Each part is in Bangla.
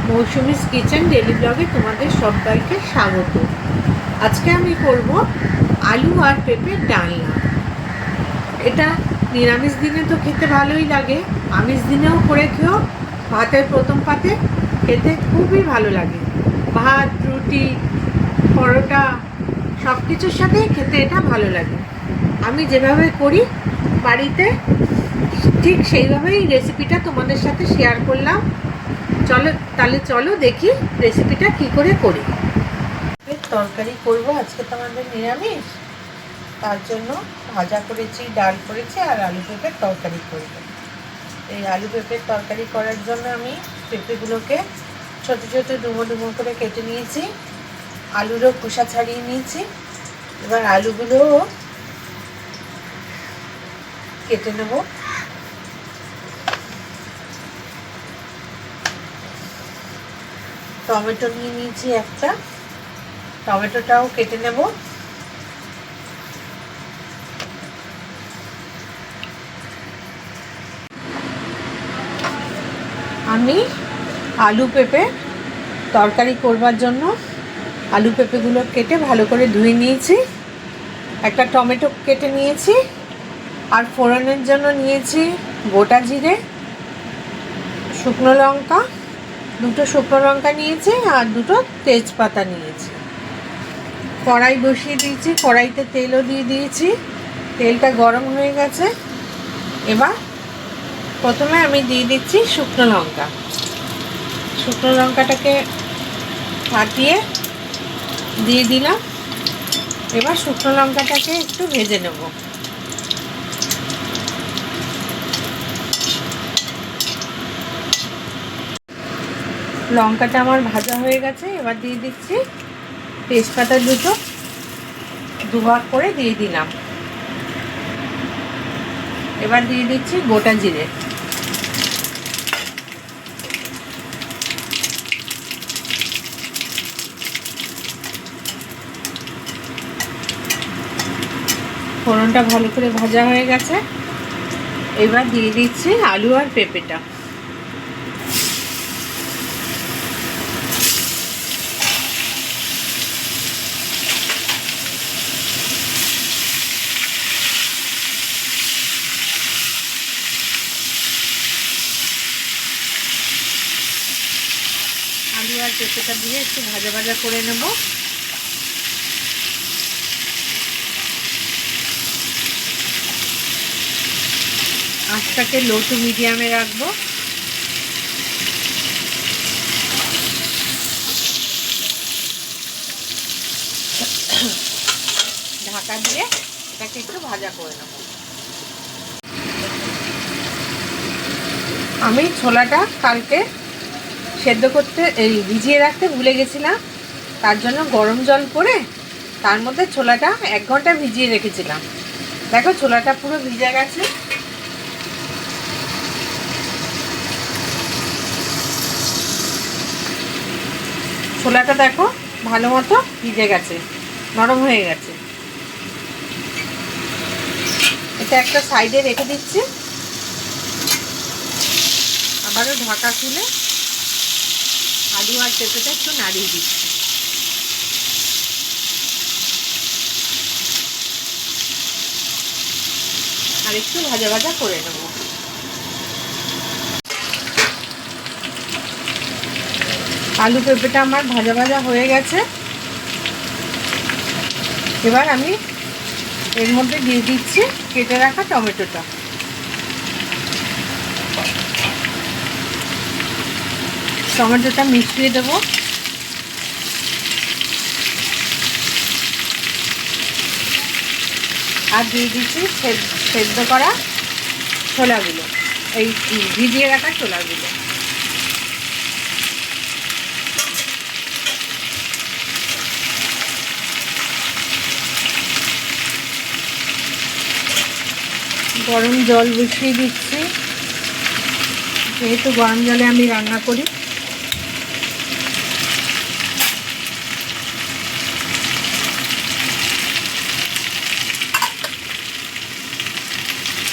মৌসুমিস কিচেন ডেলি ব্লগে তোমাদের সবাইকে স্বাগত। আজকে আমি করব আলু আর পেঁপের ডালনা। এটা নিরামিষ দিনে তো খেতে ভালোই লাগে, আমিষ দিনেও করে খেও। ভাতের প্রথম পাতে খেতে খুবই ভালো লাগে। ভাত, রুটি, পরোটা সব কিছুর সাথেই খেতে এটা ভালো লাগে। আমি যেভাবে করি বাড়িতে ঠিক সেইভাবেই রেসিপিটা তোমাদের সাথে শেয়ার করলাম। চলো দেখি রেসিপিটা কি করে করি। তরকারি করব আজকে তো আমাদের নিরামিষ, তার জন্য ভাজা করেছি, ডাল করেছি আর আলু পেঁপের তরকারি করব। এই আলু পেঁপের তরকারি করার জন্য আমি পেঁপেগুলোকে ছোটো ছোটো ডুমো ডুমো করে কেটে নিয়েছি, আলুরও খোসা ছাড়িয়ে নিয়েছি। এবার আলুগুলোও কেটে নেব। টমেটো নিয়ে নিয়েছি একটা, টমেটোটাও কেটে নেব। আমি আলু পেঁপে তরকারি করবার জন্য আলু পেঁপেগুলো কেটে ভালো করে ধুয়ে নিয়েছি। একটা টমেটো কেটে নিয়েছি, আর ফোড়নের জন্য নিয়েছি গোটা জিরে, শুকনো লঙ্কা, দুটো শুকনো লঙ্কা নিয়েছি আর দুটো তেজপাতা নিয়েছি। কড়াই বসিয়ে দিয়েছি, কড়াইতে তেলও দিয়ে দিয়েছি, তেলটা গরম হয়ে গেছে। এবার প্রথমে আমি দিয়ে দিচ্ছি শুকনো লঙ্কা। শুকনো লঙ্কাটাকে ফাটিয়ে দিয়ে দিলাম। এবার শুকনো লঙ্কাটাকে একটু ভেজে নেব। লঙ্কাটা আমার ভাজা হয়ে গেছে। এবার দিয়ে দিচ্ছি তেজপাতা দুটো, দুভাগ করে দিয়ে দিলাম। এবার দিয়ে দিচ্ছি গোটা জিরে, ফোড়নটা ভালো করে ভাজা হয়ে গেছে। এবার দিয়ে দিচ্ছি আলু আর পেঁপেটা। আলু আর পেঁপেটা দিয়ে একটু ভাজা ভাজা করে নেব। আঁচটাকে লো টু মিডিয়ামে রাখবো। ঢাকা দিয়ে এটাকে একটু ভাজা করে নেব। আমি ছোলাটা কালকে সেদ্ধ করতে ভিজিয়ে রাখতে ভুলে গেছিলাম, তার জন্য গরম জল করে তার মধ্যে ছোলাটা 1 ঘন্টা ভিজিয়ে রেখেছিলাম। দেখো ছোলাটা পুরো ভিজে গেছে। ছোলাটা দেখো ভালো মতো ভিজে গেছে, নরম হয়ে গেছে। এটা একটা সাইডে রেখে দিচ্ছি। আবারও ঢাকা খুলে আলু আর পেঁপেটা একটু নাড়িয়ে দিচ্ছি। আর একটু ভাজা ভাজা করে নেব। আলু পেঁপেটা আমার ভাজা ভাজা হয়ে গেছে। এবার আমি এর মধ্যে দিয়ে দিচ্ছি কেটে রাখা টমেটোটা। টমেটোটা মিশিয়ে দেব। আর দিয়ে দিচ্ছি সেদ্ধ করা ছোলাগুলো, এই ভিজিয়ে রাখা ছোলাগুলো। গরম জল বসিয়ে দিচ্ছি, যেহেতু গরম জলে আমি রান্না করি।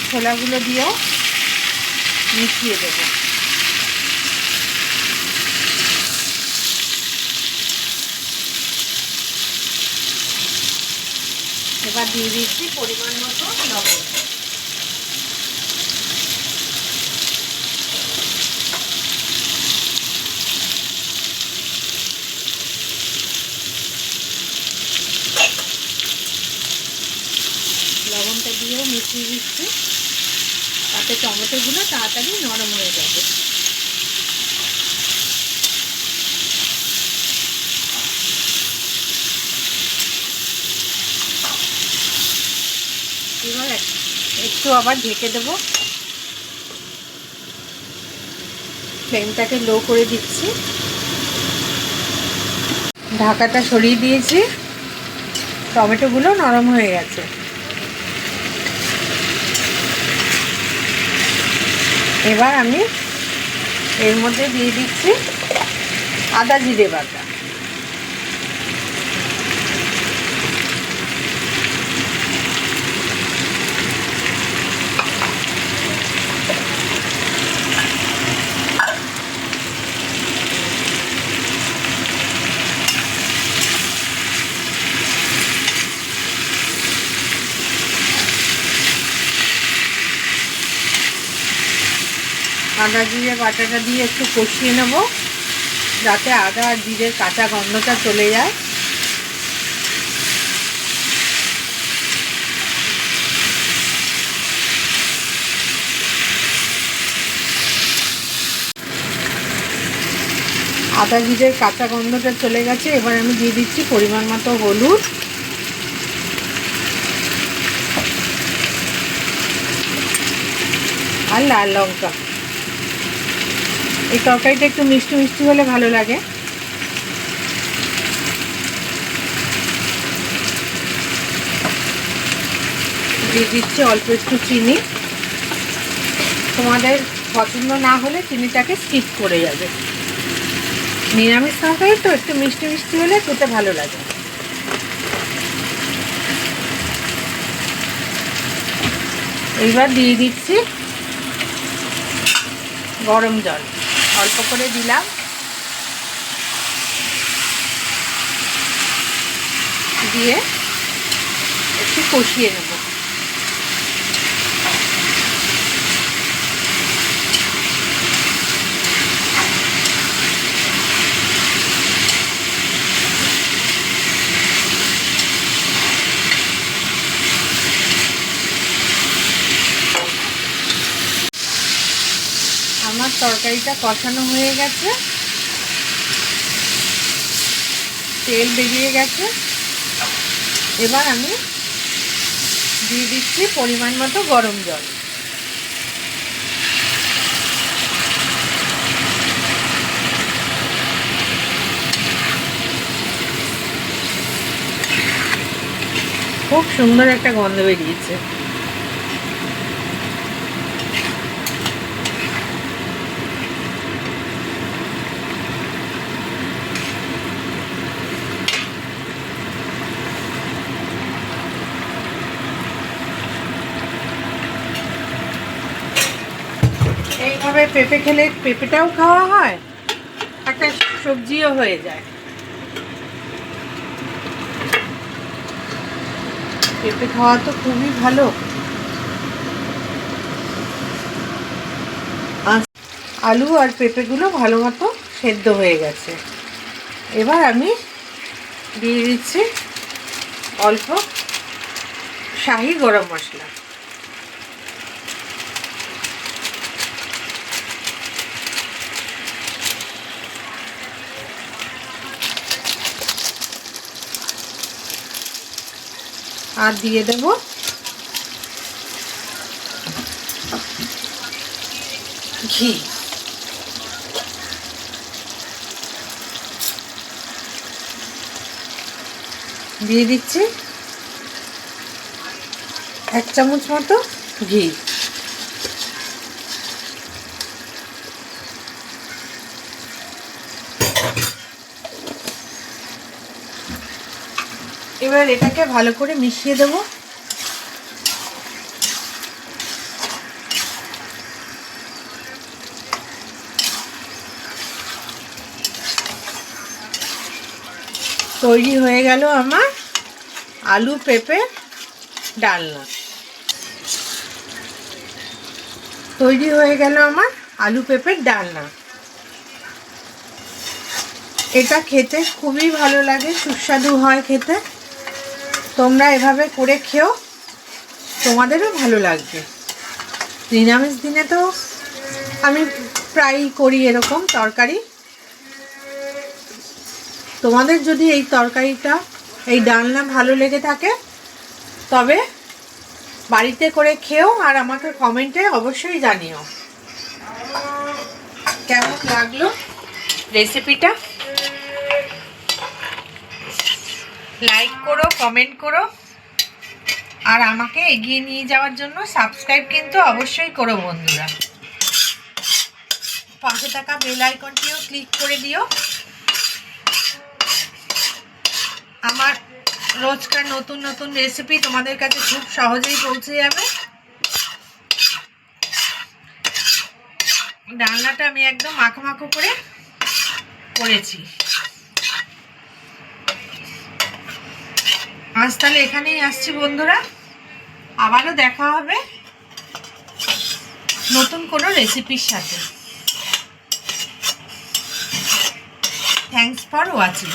ছোলাগুলো দিয়েও মিশিয়ে দেবো। এবার দিয়ে দিচ্ছি পরিমাণ মতো লবণ। লবণটা দিয়েও মিশিয়ে দিচ্ছি, তাতে টমেটোগুলো তাড়াতাড়ি নরম হয়ে যাবে। এবার একটু আবার ঢেকে দেবো, ফ্লেমটাকে লো করে দিচ্ছি। ঢাকাটা সরিয়ে দিয়েছি, টমেটোগুলো নরম হয়ে গেছে। এবার আমি এর মধ্যে দিয়ে দিচ্ছি আদা জিরে বাটা। আদা জিরে বাটাটা দিয়ে একটু কষিয়ে নেব, যাতে আদা আর জিরের কাঁচা গন্ধটা চলে যায়। আদা জিরের কাঁচা গন্ধটা চলে গেছে। এবার আমি দিয়ে দিচ্ছি পরিমাণ মতো হলুদ, আর লাল লঙ্কা। এই তরকারিটা একটু মিষ্টি মিষ্টি হলে ভালো লাগে। দিয়ে দিচ্ছি অল্প একটু চিনি, তোমাদের পছন্দ না হলে চিনিটাকে স্কিপ করে যাবে। নিরামিষ তরকারি তো একটু মিষ্টি মিষ্টি হলে খেতে ভালো লাগে। এইবার দিয়ে দিচ্ছি গরম জল, অল্প করে দিলাম, দিয়ে একটু কষিয়ে নেব। আমার তরকারিটা কষানো হয়ে গেছে, তেল বেরিয়ে গেছে। এবার আমি দিয়ে দিচ্ছি পরিমাণ মতো গরম জল। খুব সুন্দর একটা গন্ধ বেরিয়েছে। এইভাবে পেঁপে খেলে পেঁপেটাও খাওয়া হয়, একটা সবজিও হয়ে যায়। পেঁপে খাওয়া তো খুবই ভালো। আলু আর পেঁপেগুলো ভালো মতো সেদ্ধ হয়ে গেছে। এবার আমি দিয়ে দিচ্ছি অল্প শাহি গরম মশলা। আর দিয়ে দেব ঘি। দিয়ে দিচ্ছি 1 চামচ মতো ঘি। এবার এটাকে ভালো করে মিশিয়ে দেব। তৈরি হয়ে গেল আমার আলু পেঁপে ডালনা। তৈরি হয়ে গেল আমার আলু পেঁপের ডালনা। এটা খেতে খুবই ভালো লাগে, সুস্বাদু হয় খেতে। তোমরা এভাবে করে খেও, তোমাদেরও ভালো লাগবে। নিরামিষ দিনে তো আমি প্রায়ই করি এরকম তরকারি। তোমাদের যদি এই তরকারিটা, এই ডালনা ভালো লেগে থাকে তবে বাড়িতে করে খেও, আর আমাকে কমেন্টে অবশ্যই জানিও কেমন লাগলো রেসিপিটা। লাইক করো, কমেন্ট করো, আর আমাকে এগিয়ে নিয়ে যাওয়ার জন্য সাবস্ক্রাইব কিন্তু অবশ্যই করো বন্ধুরা। পাশে থাকা বেল আইকনটিও ক্লিক করে দিও। আমার রোজকার নতুন নতুন রেসিপি তোমাদের কাছে খুব সহজেই পৌঁছে যাবে। ডালনাটা আমি একদম মাখো মাখো করে করেছি। আজ তাহলে এখানেই আসছি বন্ধুরা, আবারও দেখা হবে নতুন কোনো রেসিপির সাথে। Thanks for watching.